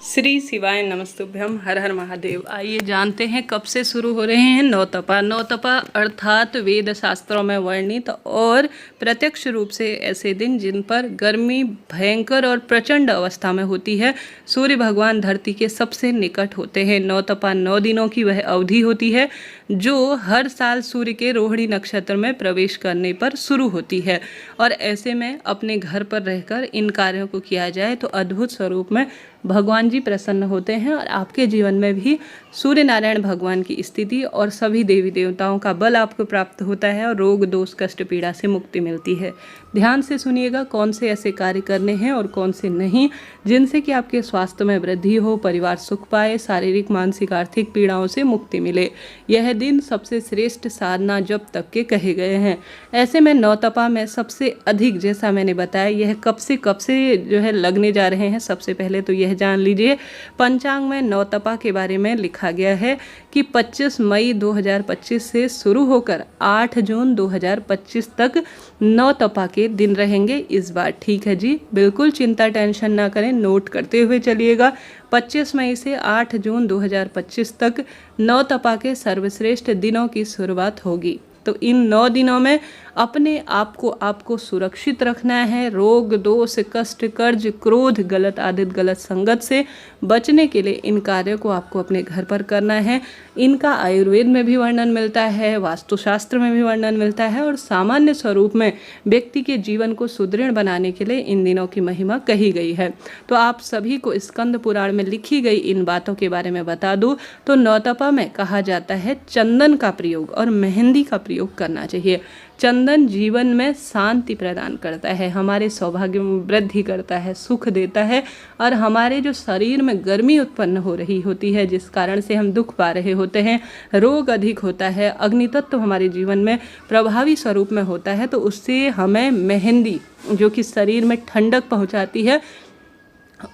श्री शिवाय नमस्तुभ्यम। हर हर महादेव। आइए जानते हैं कब से शुरू हो रहे हैं नौतपा। नौतपा अर्थात वेद शास्त्रों में वर्णित और प्रत्यक्ष रूप से ऐसे दिन जिन पर गर्मी भयंकर और प्रचंड अवस्था में होती है। सूर्य भगवान धरती के सबसे निकट होते हैं। नौतपा 9 दिनों की वह अवधि होती है जो हर साल सूर्य के रोहिणी नक्षत्र में प्रवेश करने पर शुरू होती है। और ऐसे में अपने घर पर रहकर इन कार्यों को किया जाए तो अद्भुत स्वरूप में भगवान जी प्रसन्न होते हैं और आपके जीवन में भी सूर्य नारायण भगवान की स्थिति और सभी देवी देवताओं का बल आपको प्राप्त होता है और रोग दोष कष्ट पीड़ा से मुक्ति मिलती है। ध्यान से सुनिएगा कौन से ऐसे कार्य करने हैं और कौन से नहीं, जिनसे कि आपके स्वास्थ्य में वृद्धि हो, परिवार सुख पाए, शारीरिक मानसिक आर्थिक पीड़ाओं से मुक्ति मिले। यह दिन सबसे श्रेष्ठ साधना जप तक के कहे गए हैं। ऐसे में नौतपा में सबसे अधिक, जैसा मैंने बताया, यह कब से जो है लगने जा रहे हैं। सबसे पहले तो यह जान लीजिए, पंचांग में नौतपा के बारे में लिखा गया है कि 25 मई 2025 से शुरू होकर 8 जून 2025 तक नौतपा के दिन रहेंगे इस बार। ठीक है जी, बिल्कुल चिंता टेंशन ना करें, नोट करते हुए चलिएगा। 25 मई से 8 जून 2025 तक नौतपा के सर्वश्रेष्ठ दिनों की शुरुआत होगी। तो इन 9 दिनों में अपने आप को आपको सुरक्षित रखना है। रोग दोष कष्ट कर्ज क्रोध गलत आदत गलत संगत से बचने के लिए इन कार्यों को आपको अपने घर पर करना है। इनका आयुर्वेद में भी वर्णन मिलता है, वास्तुशास्त्र में भी वर्णन मिलता है और सामान्य स्वरूप में व्यक्ति के जीवन को सुदृढ़ बनाने के लिए इन दिनों की महिमा कही गई है। तो आप सभी को स्कंद पुराण में लिखी गई इन बातों के बारे में बता दूं तो नौतपा में कहा जाता है चंदन का प्रयोग और मेहंदी का प्रयोग करना चाहिए। चंदन जीवन में शांति प्रदान करता है, हमारे सौभाग्य में वृद्धि करता है, सुख देता है और हमारे जो शरीर में गर्मी उत्पन्न हो रही होती है, जिस कारण से हम दुख पा रहे होते हैं, रोग अधिक होता है, अग्नि तत्व हमारे जीवन में प्रभावी स्वरूप में होता है, तो उससे हमें मेहंदी जो कि शरीर में ठंडक पहुंचाती है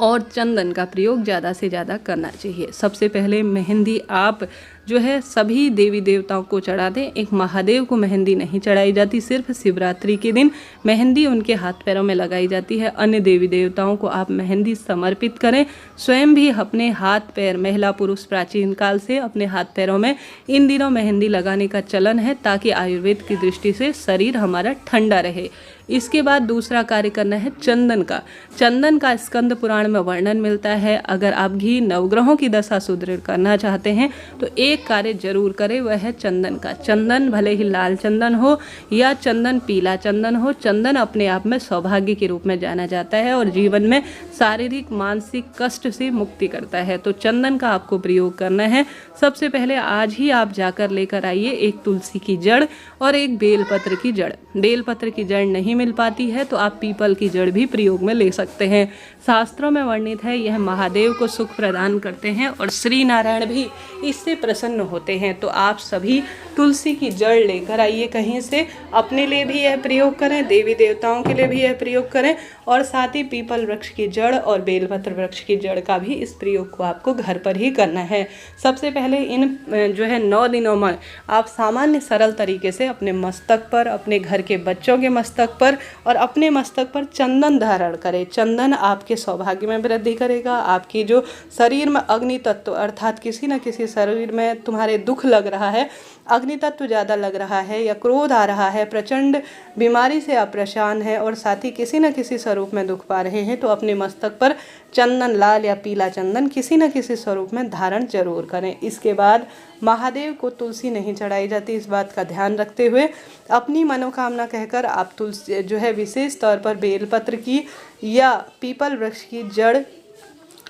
और चंदन का प्रयोग ज़्यादा से ज़्यादा करना चाहिए। सबसे पहले मेहंदी आप जो है सभी देवी देवताओं को चढ़ा दें। एक महादेव को मेहंदी नहीं चढ़ाई जाती, सिर्फ शिवरात्रि के दिन मेहंदी उनके हाथ पैरों में लगाई जाती है। अन्य देवी देवताओं को आप मेहंदी समर्पित करें। स्वयं भी अपने हाथ पैर, महिला पुरुष प्राचीन काल से अपने हाथ पैरों में इन दिनों मेहंदी लगाने का चलन है ताकि आयुर्वेद की दृष्टि से शरीर हमारा ठंडा रहे। इसके बाद दूसरा कार्य करना है चंदन का। चंदन का स्कंद पुराण में वर्णन मिलता है। अगर आप घी नवग्रहों की दशा सुदृढ़ करना चाहते हैं तो एक कार्य जरूर करें, वह है चंदन का। चंदन भले ही लाल चंदन हो या चंदन पीला चंदन हो, चंदन अपने आप में सौभाग्य के रूप में जाना जाता है और जीवन में शारीरिक मानसिक कष्ट से मुक्ति करता है। तो चंदन का आपको प्रयोग करना है। सबसे पहले आज ही आप जाकर लेकर आइए एक तुलसी की जड़ और एक बेलपत्र की जड़। बेलपत्र की जड़ नहीं मिल पाती है तो आप पीपल की जड़ भी प्रयोग में ले सकते हैं। शास्त्रों में वर्णित है यह महादेव को सुख प्रदान करते हैं और श्री नारायण भी इससे प्रसन्न होते हैं। तो आप सभी तुलसी की जड़ लेकर आइए कहीं से, अपने लिए भी यह प्रयोग करें, देवी देवताओं के लिए भी यह प्रयोग करें और साथ ही पीपल वृक्ष की जड़ और बेलपत्र वृक्ष की जड़ का भी इस प्रयोग को आपको घर पर ही करना है। सबसे पहले इन जो है 9 दिनों में आप सामान्य सरल तरीके से अपने मस्तक पर, अपने घर के बच्चों के मस्तक पर और अपने मस्तक पर चंदन धारण करें। चंदन आपके सौभाग्य में वृद्धि करेगा। आपकी जो शरीर में अग्नि तत्व अर्थात किसी न किसी शरीर में तुम्हारे दुख लग रहा है, अग्नि तत्व ज़्यादा लग रहा है या क्रोध आ रहा है, प्रचंड बीमारी से आप परेशान हैं और साथ ही किसी न किसी स्वरूप में दुख पा रहे हैं, तो अपने मस्तक पर चंदन, लाल या पीला चंदन किसी न किसी स्वरूप में धारण जरूर करें। इसके बाद महादेव को तुलसी नहीं चढ़ाई जाती, इस बात का ध्यान रखते हुए अपनी मनोकामना कहकर आप तुलसी जो है विशेष तौर पर बेलपत्र की या पीपल वृक्ष की जड़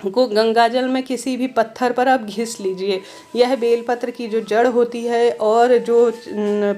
को गंगाजल में किसी भी पत्थर पर आप घिस लीजिए। यह बेलपत्र की जो जड़ होती है और जो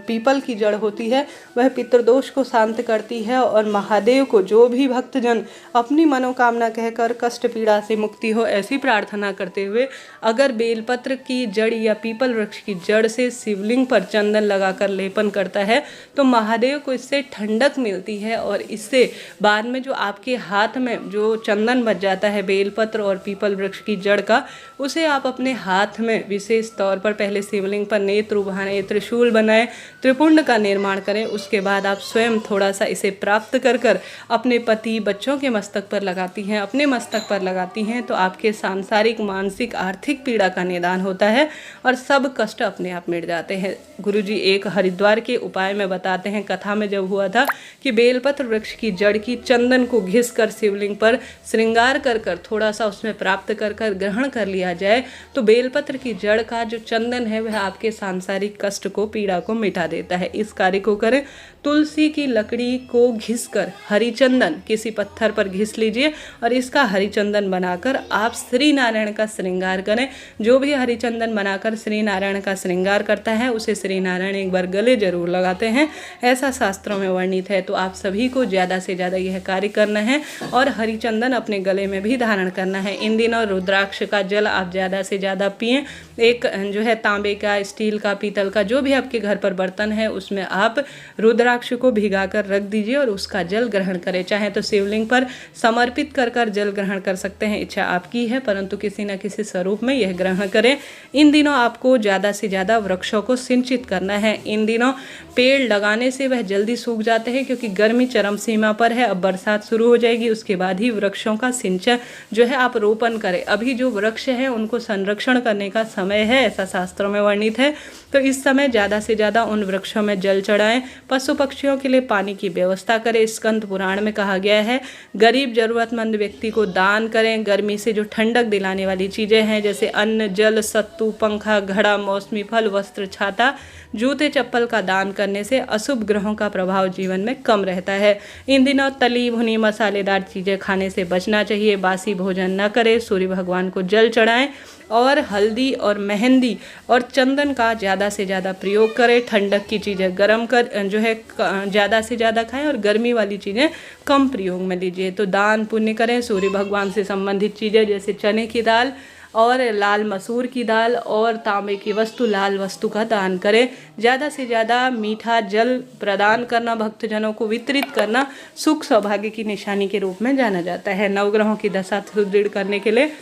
पीपल की जड़ होती है वह पितृदोष को शांत करती है और महादेव को जो भी भक्तजन अपनी मनोकामना कहकर कष्ट पीड़ा से मुक्ति हो ऐसी प्रार्थना करते हुए अगर बेलपत्र की जड़ या पीपल वृक्ष की जड़ से शिवलिंग पर चंदन लगाकर लेपन करता है तो महादेव को इससे ठंडक मिलती है और इससे बाद में जो आपके हाथ में जो चंदन बच जाता है बेलपत्र और पीपल वृक्ष की जड़ का, उसे आप अपने हाथ में विशेष तौर पर पहले शिवलिंग पर नेत्र उभारें, त्रिशूल बनाएं, त्रिपुंड का निर्माण करें। उसके बाद आप स्वयं थोड़ा सा इसे प्राप्त कर अपने पति बच्चों के मस्तक पर लगाती हैं, अपने मस्तक पर लगाती हैं, तो आपके सांसारिक मानसिक आर्थिक पीड़ा का निदान होता है और सब कष्ट अपने आप मिट जाते हैं। गुरुजी एक हरिद्वार के उपाय में बताते हैं, कथा में जब हुआ था कि बेलपत्र वृक्ष की जड़ की चंदन को घिस कर शिवलिंग पर श्रृंगार कर थोड़ा सा उसमें प्राप्त कर ग्रहण कर लिया जाए तो बेलपत्र की जड़ का जो चंदन है वह आपके सांसारिक कष्ट को, पीड़ा को मिटा देता है। इस कार्य को करें। तुलसी की लकड़ी को घिसकर हरिचंदन किसी पत्थर पर घिस लीजिए और इसका हरिचंदन बनाकर आप श्री नारायण का श्रृंगार करें। जो भी हरिचंदन बनाकर श्री नारायण का श्रृंगार करता है उसे श्री नारायण एक बार गले जरूर लगाते हैं, ऐसा शास्त्रों में वर्णित है। तो आप सभी को ज़्यादा से ज़्यादा यह कार्य करना है और हरिचंदन अपने गले में भी धारण करना है। इन दिनों रुद्राक्ष का जल आप ज़्यादा से ज़्यादा पिएं। एक जो है तांबे का, स्टील का, पीतल का, जो भी आपके घर पर बर्तन है उसमें आप रुद्राक्ष को भिगाकर रख दीजिए और उसका जल ग्रहण करें। चाहे तो शिवलिंग पर समर्पित कर जल ग्रहण कर सकते हैं, इच्छा आपकी है, परंतु किसी न किसी स्वरूप में यह ग्रहण करें। इन दिनों आपको ज़्यादा से ज़्यादा वृक्षों को सिंचित करना है। इन दिनों पेड़ लगाने से वह जल्दी सूख जाते हैं क्योंकि गर्मी चरम सीमा पर है। अब बरसात शुरू हो जाएगी, उसके बाद ही वृक्षों का सिंचन जो है आप रोपण करें। अभी जो वृक्ष है उनको संरक्षण करने का समय है, ऐसा शास्त्रों में वर्णित है। तो इस समय ज़्यादा से ज़्यादा उन वृक्षों में जल चढ़ाएं। पशु पक्षियों के लिए पानी की व्यवस्था करें। स्कंद पुराण में कहा गया है गरीब जरूरतमंद व्यक्ति को दान करें। गर्मी से जो ठंडक दिलाने वाली चीज़ें हैं जैसे अन्न, जल, सत्तू, पंखा, घड़ा, मौसमी फल, वस्त्र, छाता, जूते, चप्पल का दान करने से अशुभ ग्रहों का प्रभाव जीवन में कम रहता है। इन दिनों तली भुनी मसालेदार चीज़ें खाने से बचना चाहिए। बासी भोजन न करें। सूर्य भगवान को जल चढ़ाएं और हल्दी और मेहंदी और चंदन का ज़्यादा से ज़्यादा प्रयोग करें। ठंडक की चीज़ें गर्म कर जो है ज़्यादा से ज़्यादा खाएं और गर्मी वाली चीज़ें कम प्रयोग में लीजिए। तो दान पुण्य करें। सूर्य भगवान से संबंधित चीज़ें जैसे चने की दाल और लाल मसूर की दाल और तांबे की वस्तु, लाल वस्तु का दान करें। ज़्यादा से ज़्यादा मीठा जल प्रदान करना, भक्तजनों को वितरित करना सुख सौभाग्य की निशानी के रूप में जाना जाता है। नवग्रहों की दशा सुदृढ़ करने के लिए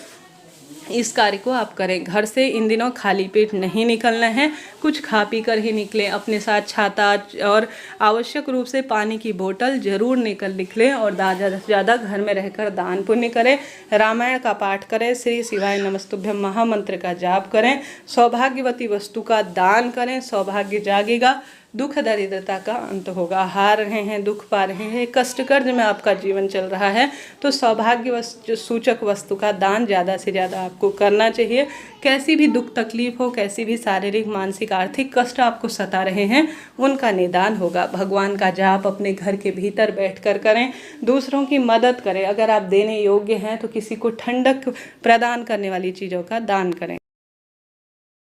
इस कार्य को आप करें। घर से इन दिनों खाली पेट नहीं निकलना है, कुछ खा पी कर ही निकलें। अपने साथ छाता और आवश्यक रूप से पानी की बोतल जरूर निकलें और ज़्यादा से ज़्यादा घर में रहकर दान पुण्य करें। रामायण का पाठ करें। श्री शिवाय नमस्तुभ्यम महामंत्र का जाप करें। सौभाग्यवती वस्तु का दान करें। सौभाग्य जागेगा, दुख दरिद्रता का अंत होगा। हार रहे हैं, दुख पा रहे हैं, कष्ट कर्ज में आपका जीवन चल रहा है तो सौभाग्य सूचक वस्तु का दान ज़्यादा से ज़्यादा आपको करना चाहिए। कैसी भी दुख तकलीफ हो, कैसी भी शारीरिक मानसिक आर्थिक कष्ट आपको सता रहे हैं उनका निदान होगा। भगवान का जाप अपने घर के भीतर बैठकर करें। दूसरों की मदद करें। अगर आप देने योग्य हैं तो किसी को ठंडक प्रदान करने वाली चीज़ों का दान करें।